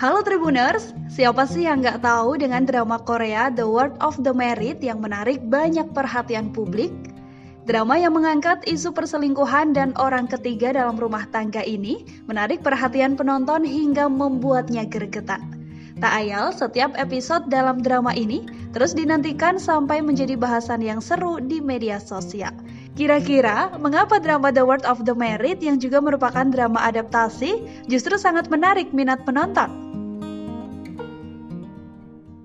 Halo Tribuners, siapa sih yang nggak tahu dengan drama Korea The World of the Married yang menarik banyak perhatian publik? Drama yang mengangkat isu perselingkuhan dan orang ketiga dalam rumah tangga ini menarik perhatian penonton hingga membuatnya gregetan. Tak ayal, setiap episode dalam drama ini terus dinantikan sampai menjadi bahasan yang seru di media sosial. Kira-kira, mengapa drama The World of the Married yang juga merupakan drama adaptasi justru sangat menarik minat penonton?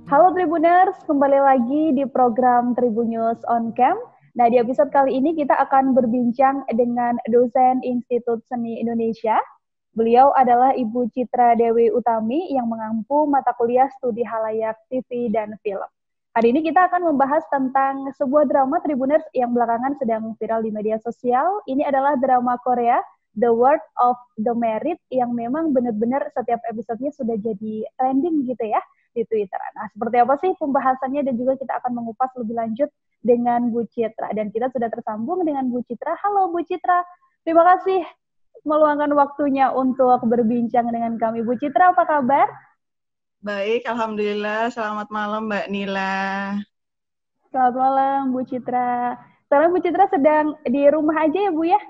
Halo Tribuners, kembali lagi di program Tribun News on Cam. Nah, di episode kali ini kita akan berbincang dengan dosen Institut Seni Indonesia. Beliau adalah Ibu Citra Dewi Utami yang mengampu mata kuliah studi halayak TV dan film. Hari ini kita akan membahas tentang sebuah drama Tribuners yang belakangan sedang viral di media sosial. Ini adalah drama Korea The World of the Married yang memang benar-benar setiap episodenya sudah jadi trending gitu ya di Twitter. Nah, seperti apa sih pembahasannya dan juga kita akan mengupas lebih lanjut dengan Bu Citra. Dan kita sudah tersambung dengan Bu Citra. Halo Bu Citra, terima kasih meluangkan waktunya untuk berbincang dengan kami. Bu Citra, apa kabar? Baik, Alhamdulillah. Selamat malam Mbak Nila. Selamat malam Bu Citra. Sekarang Bu Citra sedang di rumah aja ya Bu ya?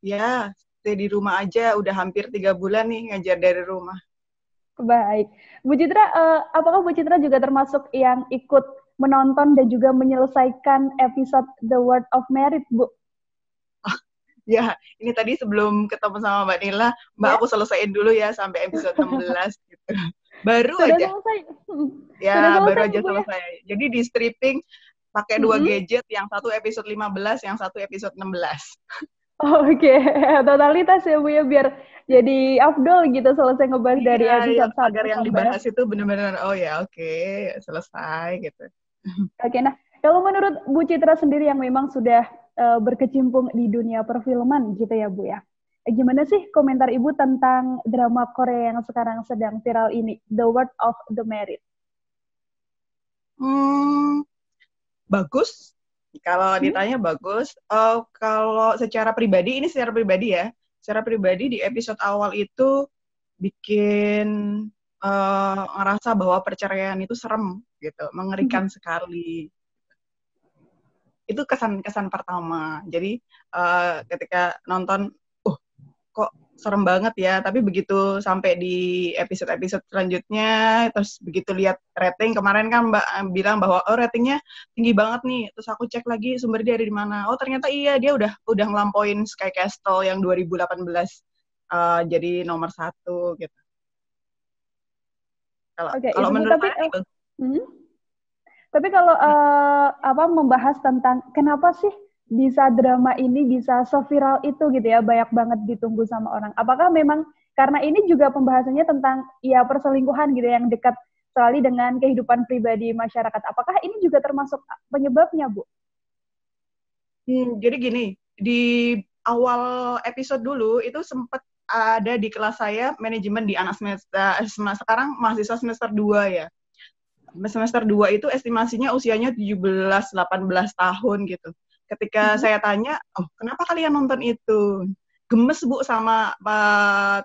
Ya, stay di rumah aja. Udah hampir 3 bulan nih ngajar dari rumah. Baik. Bu Citra, apakah Bu Citra juga termasuk yang ikut menonton dan juga menyelesaikan episode The World of Married, Bu? Ya, ini tadi sebelum ketemu sama Mbak Nila, Mbak aku selesaiin dulu ya sampai episode 16 gitu. Baru sudah aja. Selesai. Ya, sudah selesai, baru aja Bu, selesai. Ya? Jadi di stripping pakai 2 gadget, yang satu episode 15, yang satu episode 16. Oke, totalitas ya Bu ya, biar jadi afdol gitu selesai ngebahas dari episode 1 agar yang dibahas itu benar-benar oke, selesai gitu. Oke, nah kalau menurut Bu Citra sendiri yang memang sudah berkecimpung di dunia perfilman gitu ya Bu ya, gimana sih komentar Ibu tentang drama Korea yang sekarang sedang viral ini, The World of the Married? Bagus. Kalau ditanya bagus. Kalau secara pribadi, ini secara pribadi ya. Secara pribadi di episode awal itu bikin ngerasa bahwa perceraian itu serem gitu, mengerikan sekali. Itu kesan pertama. Jadi ketika nonton, kok serem banget ya. Tapi begitu sampai di episode-episode selanjutnya, terus begitu lihat rating, kemarin kan Mbak bilang bahwa ratingnya tinggi banget nih. Terus aku cek lagi sumber dia dari mana. Oh ternyata iya, dia udah ngelampoin Sky Castle yang 2018 jadi nomor 1 gitu. Kalau menurut saya tapi kalau membahas tentang kenapa sih bisa drama ini bisa seviral itu gitu ya, banyak banget ditunggu sama orang. Apakah memang karena ini juga pembahasannya tentang ya perselingkuhan gitu yang dekat sekali dengan kehidupan pribadi masyarakat. Apakah ini juga termasuk penyebabnya, Bu? Jadi gini, di awal episode dulu itu sempat ada di kelas saya manajemen di anak semester, sekarang mahasiswa semester 2 ya. Semester 2 itu estimasinya usianya 17-18 tahun gitu. Ketika saya tanya, kenapa kalian nonton itu? Gemes Bu sama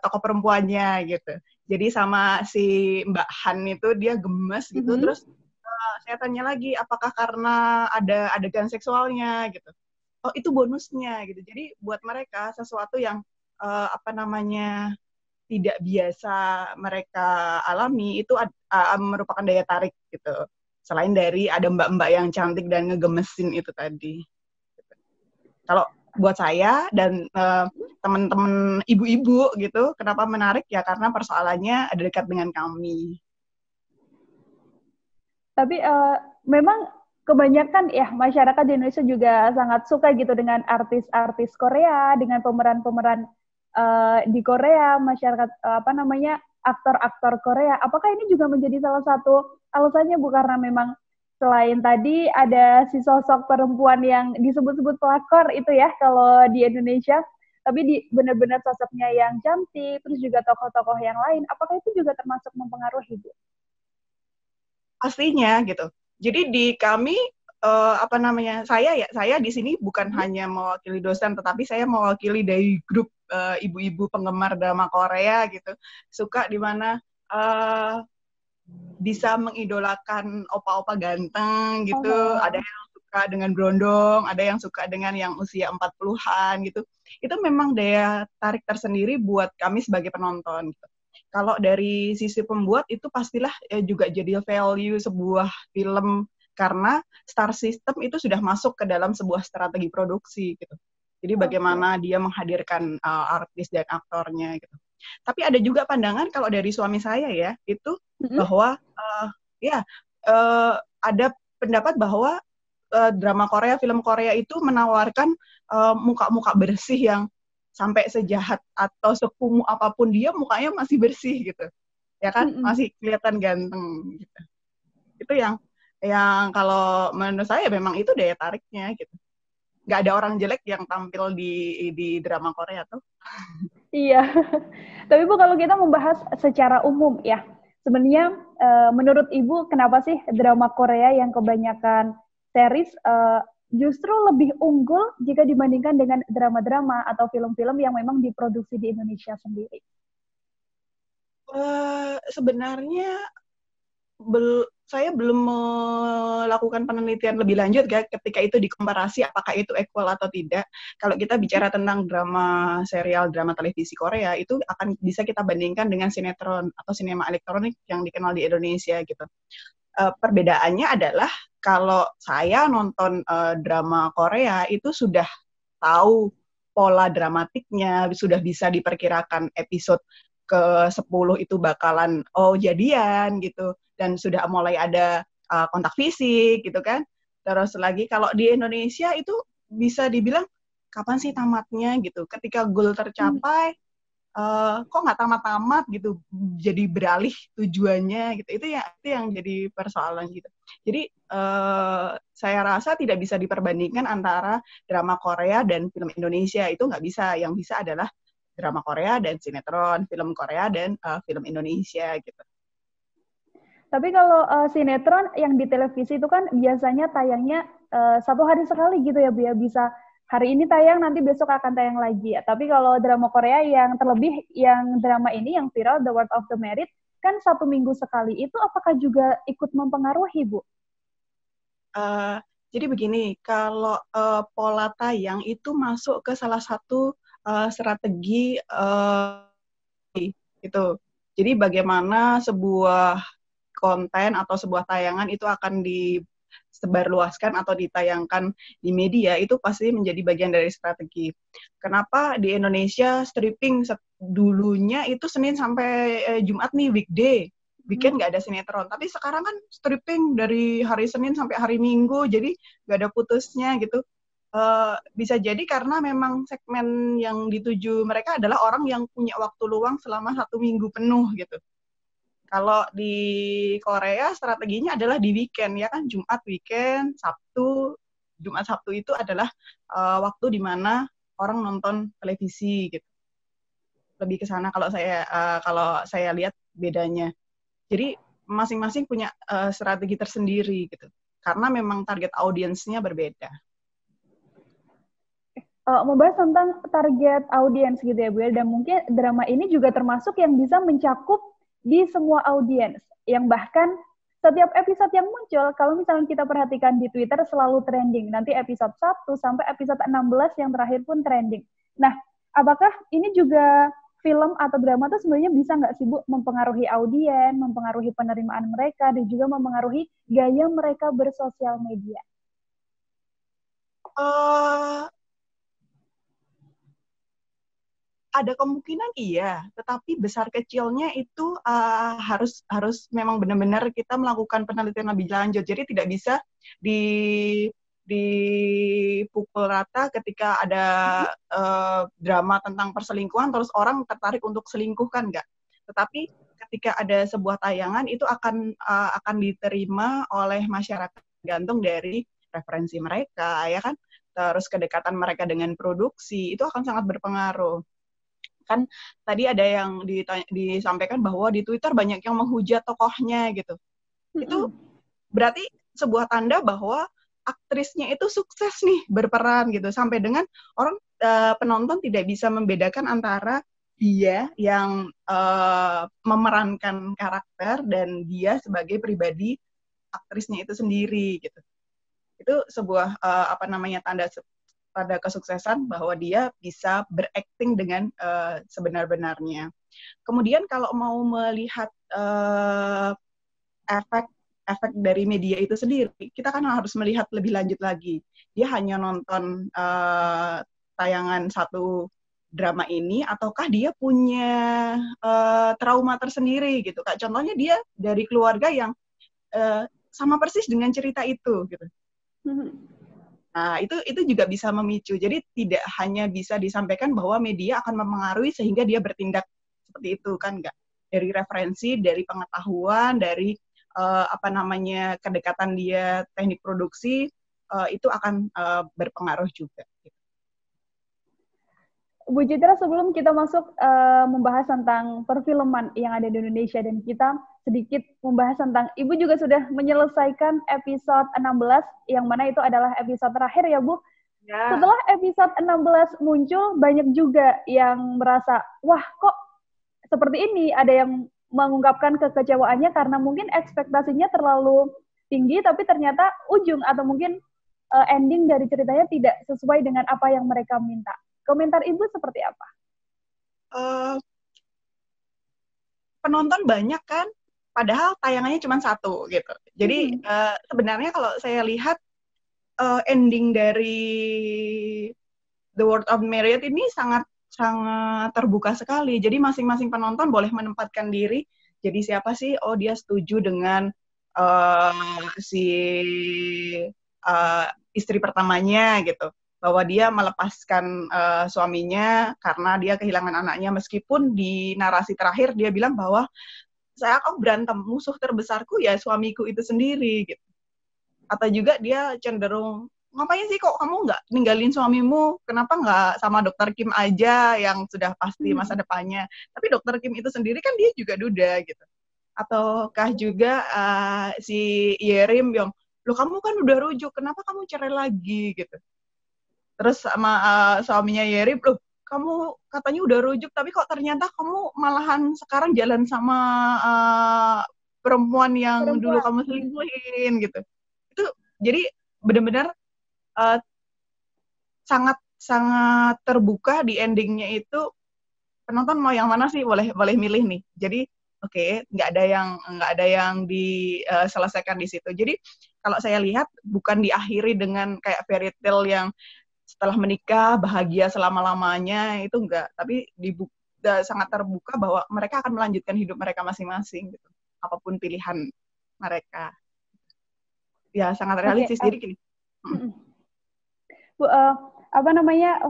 tokoh perempuannya gitu. Jadi sama si Mbak Han itu dia gemes gitu. Terus saya tanya lagi, apakah karena ada adegan seksualnya gitu? Oh itu bonusnya gitu. Jadi buat mereka sesuatu yang tidak biasa mereka alami itu merupakan daya tarik gitu. Selain dari ada mbak-mbak yang cantik dan ngegemesin itu tadi. Kalau buat saya dan teman-teman ibu-ibu gitu, kenapa menarik ya karena persoalannya ada dekat dengan kami. Tapi memang kebanyakan ya masyarakat di Indonesia juga sangat suka gitu dengan artis-artis Korea, dengan pemeran-pemeran di Korea, masyarakat aktor-aktor Korea. Apakah ini juga menjadi salah satu alasannya Bu, karena memang selain tadi ada si sosok perempuan yang disebut-sebut pelakor itu ya kalau di Indonesia, tapi benar-benar sosoknya yang cantik, terus juga tokoh-tokoh yang lain. Apakah itu juga termasuk mempengaruhi Bu? Pastinya gitu. Jadi di kami saya di sini bukan hanya mewakili dosen, tetapi saya mewakili dari grup ibu-ibu penggemar drama Korea gitu. Suka di mana uh, bisa mengidolakan opa-opa ganteng gitu, ada yang suka dengan brondong, ada yang suka dengan yang usia 40-an gitu. Itu memang daya tarik tersendiri buat kami sebagai penonton gitu. Kalau dari sisi pembuat itu pastilah juga jadi value sebuah film karena star system itu sudah masuk ke dalam sebuah strategi produksi gitu. Jadi bagaimana dia menghadirkan artis dan aktornya gitu. Tapi ada juga pandangan kalau dari suami saya ya, itu bahwa ada pendapat bahwa drama Korea, film Korea itu menawarkan muka-muka bersih yang sampai sejahat atau sekumuh apapun dia mukanya masih bersih gitu. Ya kan? Masih kelihatan ganteng gitu. Itu yang kalau menurut saya memang itu daya tariknya gitu. Nggak ada orang jelek yang tampil di drama Korea tuh. Iya. Tapi Bu, kalau kita membahas secara umum ya, sebenarnya menurut Ibu kenapa sih drama Korea yang kebanyakan series justru lebih unggul jika dibandingkan dengan drama-drama atau film-film yang memang diproduksi di Indonesia sendiri? Sebenarnya saya belum melakukan penelitian lebih lanjut ya ketika itu dikomparasi apakah itu equal atau tidak. Kalau kita bicara tentang drama serial, drama televisi Korea, itu akan bisa kita bandingkan dengan sinetron atau sinema elektronik yang dikenal di Indonesia gitu. Perbedaannya adalah kalau saya nonton drama Korea itu sudah tahu pola dramatiknya, sudah bisa diperkirakan episode ke-10 itu bakalan jadian gitu, dan sudah mulai ada kontak fisik gitu kan. Terus lagi kalau di Indonesia itu bisa dibilang kapan sih tamatnya gitu. Ketika goal tercapai, kok nggak tamat-tamat gitu, jadi beralih tujuannya gitu. Itu yang jadi persoalan gitu. Jadi saya rasa tidak bisa diperbandingkan antara drama Korea dan film Indonesia, itu nggak bisa. Yang bisa adalah drama Korea dan sinetron, film Korea dan film Indonesia gitu. Tapi kalau sinetron yang di televisi itu kan biasanya tayangnya 1 hari sekali gitu ya Bu ya, bisa hari ini tayang, nanti besok akan tayang lagi. Tapi kalau drama Korea yang terlebih, yang drama ini yang viral, The World of the Merit, kan 1 minggu sekali. Itu apakah juga ikut mempengaruhi, Bu? Jadi begini, kalau pola tayang itu masuk ke salah satu strategi itu. Jadi bagaimana sebuah konten atau sebuah tayangan itu akan disebarluaskan atau ditayangkan di media, itu pasti menjadi bagian dari strategi. Kenapa di Indonesia stripping dulunya itu Senin sampai Jumat nih weekday, weekend nggak ada sinetron, tapi sekarang kan stripping dari hari Senin sampai hari Minggu, jadi nggak ada putusnya gitu. Bisa jadi karena memang segmen yang dituju mereka adalah orang yang punya waktu luang selama 1 minggu penuh gitu. Kalau di Korea strateginya adalah di weekend ya kan, Jumat weekend, Jumat Sabtu itu adalah waktu di mana orang nonton televisi gitu. Lebih ke sana kalau saya lihat bedanya. Jadi masing-masing punya strategi tersendiri gitu. Karena memang target audiensnya berbeda. Membahas tentang target audiens gitu ya Bu ya, dan mungkin drama ini juga termasuk yang bisa mencakup di semua audiens, yang bahkan setiap episode yang muncul, kalau misalnya kita perhatikan di Twitter selalu trending, nanti episode 1 sampai episode 16 yang terakhir pun trending. Nah, apakah ini juga film atau drama itu sebenarnya bisa nggak sih Bu mempengaruhi audiens, mempengaruhi penerimaan mereka, dan juga mempengaruhi gaya mereka bersosial media? Ada kemungkinan iya, tetapi besar kecilnya itu harus memang benar-benar kita melakukan penelitian lebih lanjut. Jadi tidak bisa dipukul rata ketika ada drama tentang perselingkuhan terus orang tertarik untuk selingkuh, kan enggak. Tetapi ketika ada sebuah tayangan itu akan diterima oleh masyarakat gantung dari referensi mereka, ya kan. Terus kedekatan mereka dengan produksi itu akan sangat berpengaruh. Kan tadi ada yang disampaikan bahwa di Twitter banyak yang menghujat tokohnya gitu. Itu berarti sebuah tanda bahwa aktrisnya itu sukses nih berperan gitu, sampai dengan orang penonton tidak bisa membedakan antara dia yang memerankan karakter dan dia sebagai pribadi aktrisnya itu sendiri gitu. Itu sebuah tanda kesuksesan bahwa dia bisa berakting dengan sebenar-benarnya. Kemudian kalau mau melihat efek dari media itu sendiri, kita kan harus melihat lebih lanjut lagi. Dia hanya nonton tayangan satu drama ini, ataukah dia punya trauma tersendiri gitu. Kak, contohnya dia dari keluarga yang sama persis dengan cerita itu gitu. Nah, itu juga bisa memicu. Jadi tidak hanya bisa disampaikan bahwa media akan mempengaruhi sehingga dia bertindak seperti itu, kan enggak. Dari referensi, dari pengetahuan, dari kedekatan dia teknik produksi, itu akan berpengaruh juga. Bu Citra, sebelum kita masuk membahas tentang perfilman yang ada di Indonesia dan kita sedikit membahas tentang, Ibu juga sudah menyelesaikan episode 16, yang mana itu adalah episode terakhir ya Bu. Ya. Setelah episode 16 muncul, banyak juga yang merasa, wah kok seperti ini, ada yang mengungkapkan kekecewaannya karena mungkin ekspektasinya terlalu tinggi, tapi ternyata ujung atau mungkin ending dari ceritanya tidak sesuai dengan apa yang mereka minta. Komentar Ibu seperti apa? Penonton banyak kan, padahal tayangannya cuma satu gitu. Jadi sebenarnya kalau saya lihat ending dari The World of Marriott ini sangat terbuka sekali. Jadi masing-masing penonton boleh menempatkan diri. Jadi siapa sih? Oh, dia setuju dengan si istri pertamanya gitu. Bahwa dia melepaskan suaminya karena dia kehilangan anaknya, meskipun di narasi terakhir dia bilang bahwa kok berantem, musuh terbesarku ya suamiku itu sendiri gitu. Atau juga dia cenderung, ngapain sih kok kamu nggak ninggalin suamimu, kenapa nggak sama dokter Kim aja yang sudah pasti masa depannya. Tapi dokter Kim itu sendiri kan dia juga duda gitu. Ataukah juga si Yerim Yong, loh kamu kan udah rujuk, kenapa kamu cerai lagi gitu. Terus sama suaminya Yerim, loh kamu katanya udah rujuk, tapi kok ternyata kamu malahan sekarang jalan sama perempuan yang dulu kamu selingkuhin gitu. Itu jadi benar-benar sangat terbuka di endingnya itu. Penonton mau yang mana sih, boleh milih nih. Jadi nggak ada yang diselesaikan di situ. Jadi kalau saya lihat bukan diakhiri dengan kayak fairy tale yang setelah menikah bahagia selama-lamanya, itu enggak, tapi sangat terbuka bahwa mereka akan melanjutkan hidup mereka masing-masing gitu. Apapun pilihan mereka. Ya sangat realistis. Jadi gini. Bu,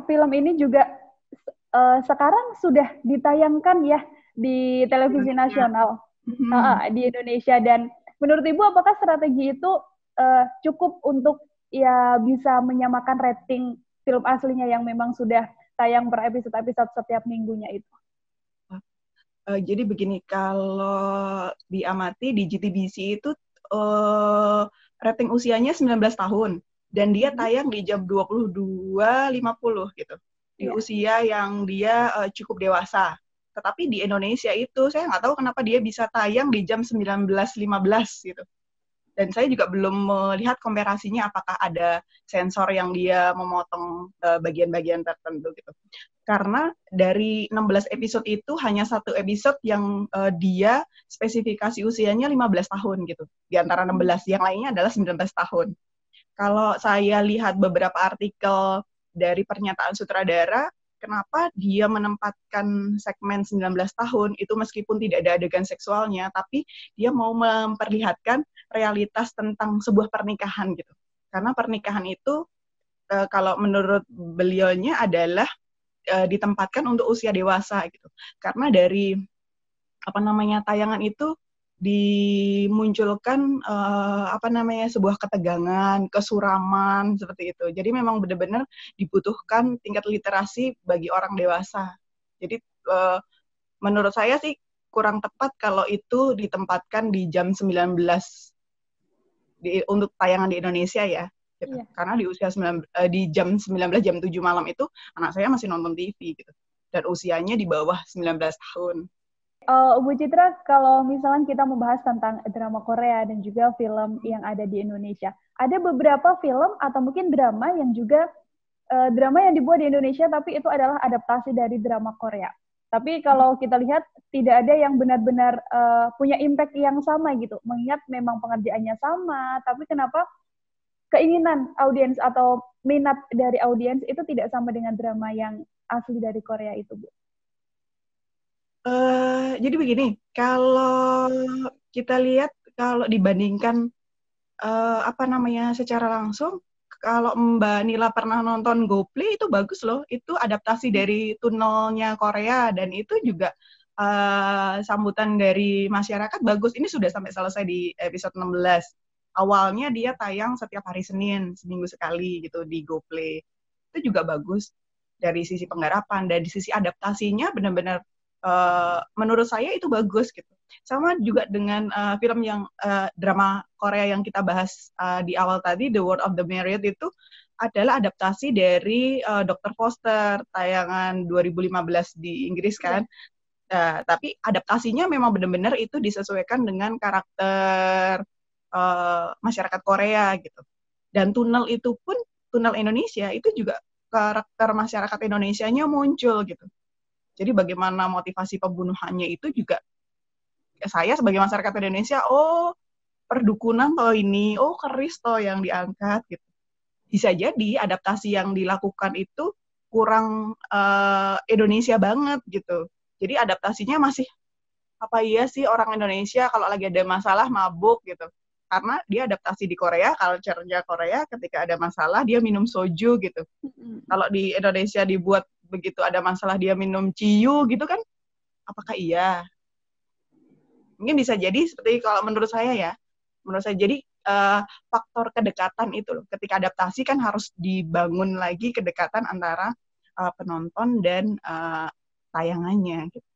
film ini juga sekarang sudah ditayangkan ya di televisi nasional di Indonesia, dan menurut Ibu apakah strategi itu cukup untuk ya bisa menyamakan rating film aslinya yang memang sudah tayang per episode setiap minggunya itu? Jadi begini, kalau diamati di JTBC itu rating usianya 19 tahun dan dia tayang di jam 22.50 gitu. Di usia yang dia cukup dewasa. Tetapi di Indonesia itu saya nggak tahu kenapa dia bisa tayang di jam 19.15 gitu. Dan saya juga belum melihat komparasinya apakah ada sensor yang dia memotong bagian-bagian tertentu gitu. Karena dari 16 episode itu hanya satu episode yang dia spesifikasi usianya 15 tahun gitu. Di antara 16, yang lainnya adalah 19 tahun. Kalau saya lihat beberapa artikel dari pernyataan sutradara, kenapa dia menempatkan segmen 19 tahun itu meskipun tidak ada adegan seksualnya, tapi dia mau memperlihatkan realitas tentang sebuah pernikahan gitu. Karena pernikahan itu kalau menurut beliaunya adalah ditempatkan untuk usia dewasa gitu. Karena dari tayangan itu dimunculkan sebuah ketegangan, kesuraman seperti itu. Jadi memang benar-benar dibutuhkan tingkat literasi bagi orang dewasa. Jadi menurut saya sih kurang tepat kalau itu ditempatkan di jam 19 untuk tayangan di Indonesia ya. Gitu. Karena di usia di jam 19 jam 7 malam itu anak saya masih nonton TV gitu. dan usianya di bawah 19 tahun. Bu Citra, kalau misalnya kita membahas tentang drama Korea dan juga film yang ada di Indonesia, ada beberapa film atau mungkin drama yang juga drama yang dibuat di Indonesia tapi itu adalah adaptasi dari drama Korea. Tapi kalau kita lihat tidak ada yang benar-benar punya impact yang sama gitu. Mengingat memang pengerjaannya sama, tapi kenapa keinginan audiens atau minat dari audiens itu tidak sama dengan drama yang asli dari Korea itu, Bu? Jadi begini, kalau kita lihat kalau dibandingkan secara langsung, kalau Mbak Nila pernah nonton GoPlay itu bagus loh, itu adaptasi dari tunnelnya Korea dan itu juga sambutan dari masyarakat bagus. Ini sudah sampai selesai di episode 16. Awalnya dia tayang setiap hari Senin, seminggu sekali gitu di GoPlay. Itu juga bagus dari sisi penggarapan, dari sisi adaptasinya benar-benar menurut saya itu bagus gitu. Sama juga dengan film yang drama Korea yang kita bahas di awal tadi, The World of the Married itu adalah adaptasi dari Dr. Foster, tayangan 2015 di Inggris kan. Tapi adaptasinya memang benar-benar itu disesuaikan dengan karakter masyarakat Korea gitu. Dan tunnel itu pun, tunnel Indonesia itu juga karakter masyarakat Indonesianya muncul gitu. Jadi bagaimana motivasi pembunuhannya itu juga saya sebagai masyarakat Indonesia, perdukunan toh ini, keris toh yang diangkat gitu. Bisa jadi adaptasi yang dilakukan itu kurang Indonesia banget gitu. Jadi adaptasinya masih apa iya sih orang Indonesia kalau lagi ada masalah mabuk gitu. Karena dia adaptasi di Korea, culture-nya Korea ketika ada masalah dia minum soju gitu. Kalau di Indonesia dibuat begitu ada masalah dia minum ciu gitu kan, apakah iya? Mungkin bisa jadi seperti kalau menurut saya ya, jadi faktor kedekatan itu loh, ketika adaptasi kan harus dibangun lagi kedekatan antara penonton dan tayangannya gitu.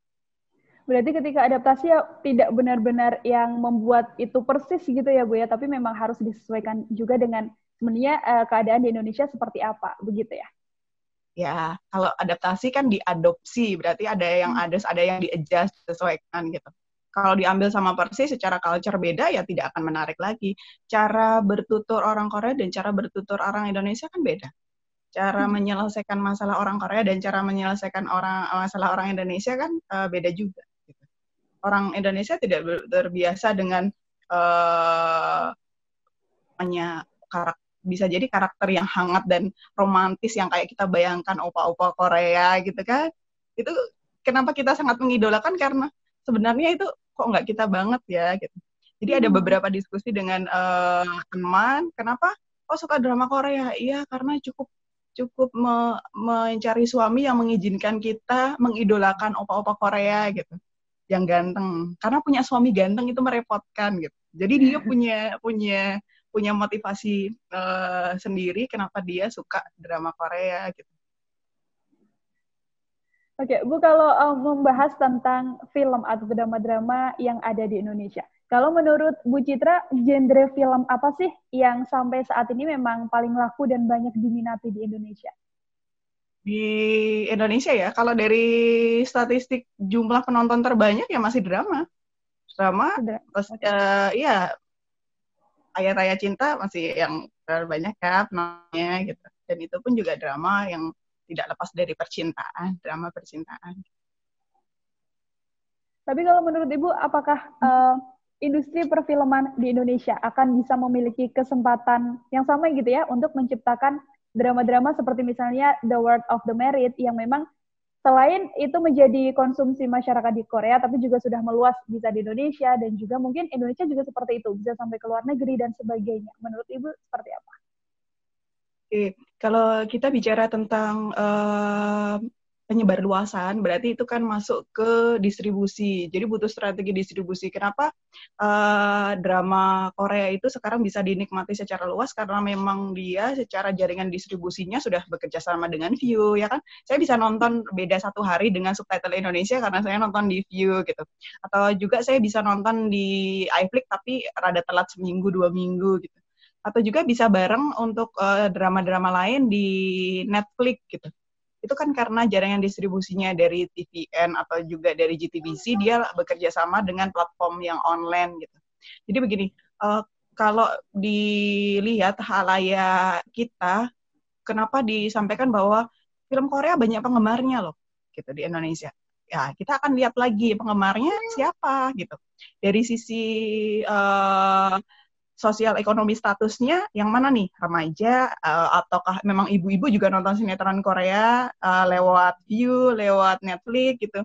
Berarti ketika adaptasi ya tidak benar-benar yang membuat itu persis gitu ya Bu ya, tapi memang harus disesuaikan juga dengan sebenarnya keadaan di Indonesia seperti apa, begitu ya? Ya, kalau adaptasi kan diadopsi, berarti ada yang ada yang di-adjust, disesuaikan gitu. Kalau diambil sama persis secara culture beda, ya tidak akan menarik lagi. Cara bertutur orang Korea dan cara bertutur orang Indonesia kan beda. Cara menyelesaikan masalah orang Korea dan cara menyelesaikan masalah orang Indonesia kan beda juga. Gitu. Orang Indonesia tidak terbiasa dengan bisa jadi karakter yang hangat dan romantis yang kayak kita bayangkan opa-opa Korea gitu kan. Itu kenapa kita sangat mengidolakan karena sebenarnya itu kok nggak kita banget ya gitu. Jadi ada beberapa diskusi dengan teman, kenapa suka drama Korea? Iya, karena cukup mencari suami yang mengizinkan kita mengidolakan opa-opa Korea gitu. Yang ganteng. Karena punya suami ganteng itu merepotkan gitu. Jadi dia punya motivasi sendiri kenapa dia suka drama Korea gitu. Oke, Bu, kalau membahas tentang film atau drama-drama yang ada di Indonesia, kalau menurut Bu Citra, genre film apa sih yang sampai saat ini memang paling laku dan banyak diminati di Indonesia? Di Indonesia ya, kalau dari statistik jumlah penonton terbanyak ya masih drama. Terus ya Ayat Raya Cinta masih yang terbanyak ya penontonnya gitu. Dan itu pun juga drama yang tidak lepas dari percintaan, drama percintaan. Tapi kalau menurut Ibu, apakah industri perfilman di Indonesia akan bisa memiliki kesempatan yang sama gitu ya untuk menciptakan drama-drama seperti misalnya The World of the Married yang memang selain itu menjadi konsumsi masyarakat di Korea, tapi juga sudah meluas bisa di Indonesia dan juga mungkin Indonesia juga seperti itu, bisa sampai ke luar negeri dan sebagainya. Menurut Ibu seperti apa? Oke, kalau kita bicara tentang penyebarluasan, berarti itu kan masuk ke distribusi. Jadi butuh strategi distribusi. Kenapa drama Korea itu sekarang bisa dinikmati secara luas? Karena memang dia secara jaringan distribusinya sudah bekerja sama dengan Viu, ya kan? Saya bisa nonton beda satu hari dengan subtitle Indonesia karena saya nonton di Viu gitu. Atau juga saya bisa nonton di iFlix tapi rada telat seminggu, 2 minggu gitu. Atau juga bisa bareng untuk drama-drama lain di Netflix gitu. itu kan karena jaringan distribusinya dari TVN atau juga dari JTBC, dia bekerja sama dengan platform yang online gitu. Jadi begini, kalau dilihat halayak kita, kenapa disampaikan bahwa film Korea banyak penggemarnya loh, gitu di Indonesia. Ya, kita akan lihat lagi penggemarnya siapa gitu. Dari sisi sosial ekonomi statusnya yang mana nih, remaja ataukah memang ibu-ibu juga nonton sinetron Korea lewat View, lewat Netflix gitu.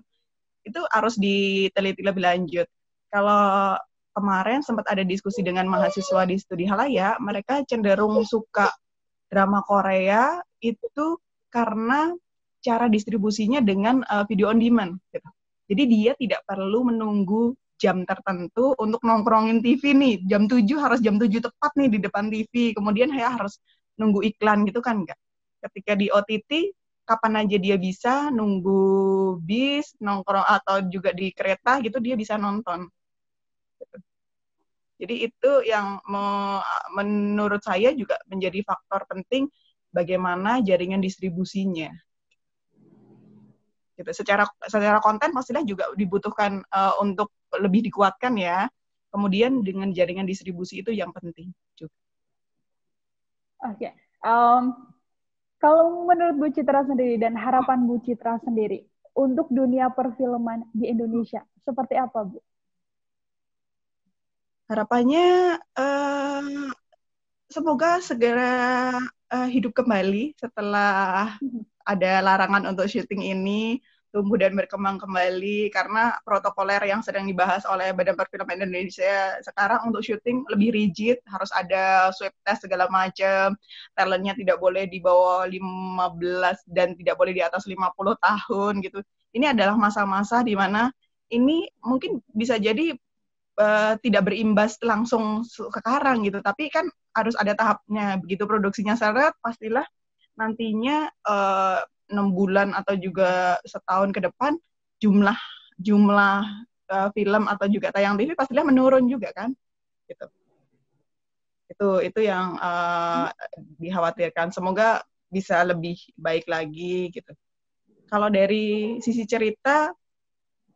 Itu harus diteliti lebih lanjut. Kalau kemarin sempat ada diskusi dengan mahasiswa di studi Halaya, mereka cenderung suka drama Korea itu karena cara distribusinya dengan video on demand gitu. Jadi dia tidak perlu menunggu jam tertentu untuk nongkrongin TV nih. Jam 7 harus jam 7 tepat nih di depan TV. Kemudian saya harus nunggu iklan gitu kan enggak. Ketika di OTT, kapan aja dia bisa nunggu bis, nongkrong atau juga di kereta gitu dia bisa nonton. Jadi itu yang menurut saya juga menjadi faktor penting bagaimana jaringan distribusinya. Gitu. Secara konten pastilah juga dibutuhkan untuk lebih dikuatkan ya. Kemudian dengan jaringan distribusi itu yang penting juga. Oke. Kalau menurut Bu Citra sendiri dan harapan Bu Citra sendiri untuk dunia perfilman di Indonesia, seperti apa, Bu? Harapannya semoga segera hidup kembali setelah ada larangan untuk syuting ini, tumbuh dan berkembang kembali, karena protokoler yang sedang dibahas oleh Badan Perfilman Indonesia sekarang untuk syuting lebih rigid, harus ada swab test segala macam, talentnya tidak boleh di bawah 15 dan tidak boleh di atas 50 tahun gitu. Ini adalah masa-masa di mana ini mungkin bisa jadi tidak berimbas langsung sekarang gitu, tapi kan harus ada tahapnya. Begitu produksinya seret, pastilah nantinya 6 bulan atau juga setahun ke depan jumlah film atau juga tayang TV pastilah menurun juga kan gitu. Itu yang dikhawatirkan. Semoga bisa lebih baik lagi gitu. Kalau dari sisi cerita,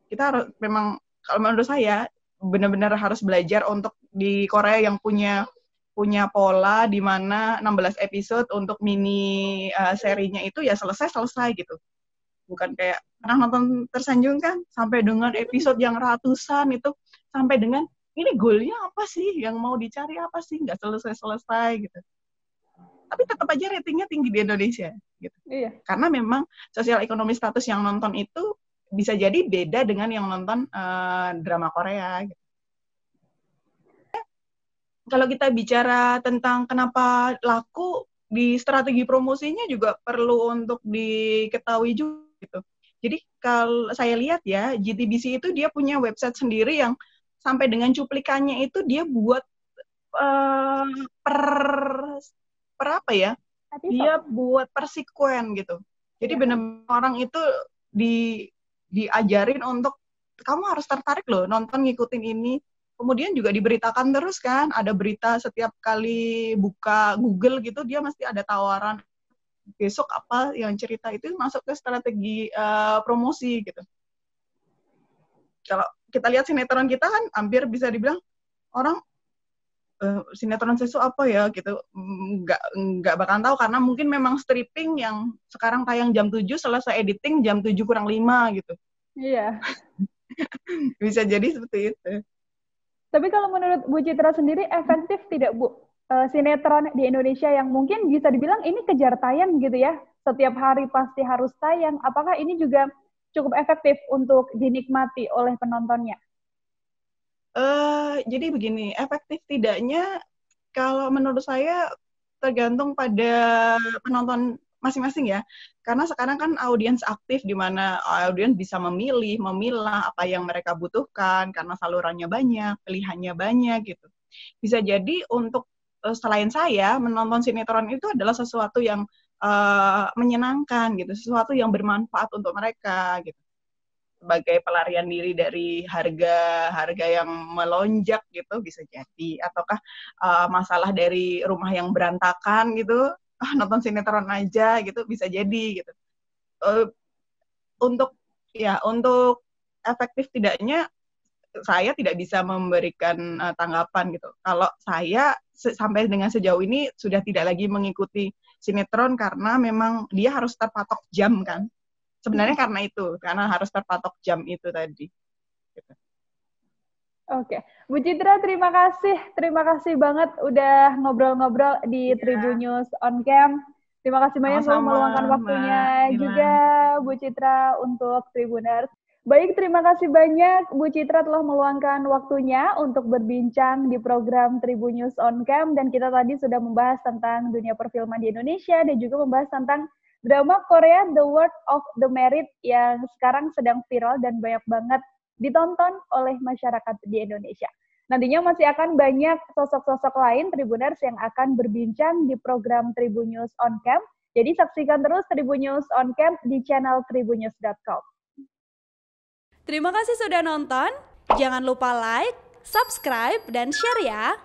kita harus memang, kalau menurut saya benar-benar harus belajar untuk di Korea yang punya pola di mana 16 episode untuk mini serinya itu ya selesai gitu. Bukan kayak pernah nonton Tersanjung kan, sampai dengan episode yang ratusan itu, sampai dengan ini goalnya apa sih, yang mau dicari apa sih, nggak selesai gitu. Tapi tetap aja ratingnya tinggi di Indonesia gitu. Iya. Karena memang sosial ekonomi status yang nonton itu bisa jadi beda dengan yang nonton drama Korea gitu. Kalau kita bicara tentang kenapa laku, di strategi promosinya juga perlu untuk diketahui juga gitu. Jadi kalau saya lihat ya, JTBC itu dia punya website sendiri yang sampai dengan cuplikannya itu dia buat per apa ya? Dia buat per sekuen gitu. Jadi benar-benar orang itu diajarin untuk kamu harus tertarik loh nonton ngikutin ini. Kemudian juga diberitakan terus kan, ada berita setiap kali buka Google gitu, dia mesti ada tawaran besok apa yang cerita itu masuk ke strategi promosi gitu. Kalau kita lihat sinetron kita kan hampir bisa dibilang orang sinetron sesu apa ya gitu, nggak bakal tahu karena mungkin memang stripping yang sekarang tayang jam 7 selesai editing jam 7 kurang 5 gitu. Iya. Bisa jadi seperti itu. Tapi kalau menurut Bu Citra sendiri, efektif tidak Bu sinetron di Indonesia yang mungkin bisa dibilang ini kejar tayang gitu ya, setiap hari pasti harus tayang, apakah ini juga cukup efektif untuk dinikmati oleh penontonnya? Jadi begini, efektif tidaknya kalau menurut saya tergantung pada penonton masing-masing ya. Karena sekarang kan audiens aktif di mana audiens bisa memilih, memilah apa yang mereka butuhkan karena salurannya banyak, pilihannya banyak gitu. Bisa jadi untuk selain saya menonton sinetron itu adalah sesuatu yang menyenangkan gitu, sesuatu yang bermanfaat untuk mereka gitu. Sebagai pelarian diri dari harga yang melonjak gitu bisa jadi, ataukah masalah dari rumah yang berantakan gitu, nonton sinetron aja gitu bisa jadi gitu. untuk efektif tidaknya saya tidak bisa memberikan tanggapan gitu. Kalau saya sampai dengan sejauh ini sudah tidak lagi mengikuti sinetron karena memang dia harus terpatok jam kan. Sebenarnya karena harus terpatok jam itu tadi. Gitu. Oke, Bu Citra terima kasih banget udah ngobrol-ngobrol di Tribun News on Cam. Terima kasih banyak loh meluangkan waktunya juga Bu Citra untuk Tribuners. Baik, terima kasih banyak Bu Citra telah meluangkan waktunya untuk berbincang di program Tribun News on Cam, dan kita tadi sudah membahas tentang dunia perfilman di Indonesia dan juga membahas tentang drama Korea The World of the Merit yang sekarang sedang viral dan banyak banget ditonton oleh masyarakat di Indonesia. Nantinya masih akan banyak sosok-sosok lain Tribuners yang akan berbincang di program Tribun News on Cam. Jadi saksikan terus Tribun News on Cam di channel tribunnews.com. Terima kasih sudah nonton. Jangan lupa like, subscribe, dan share ya.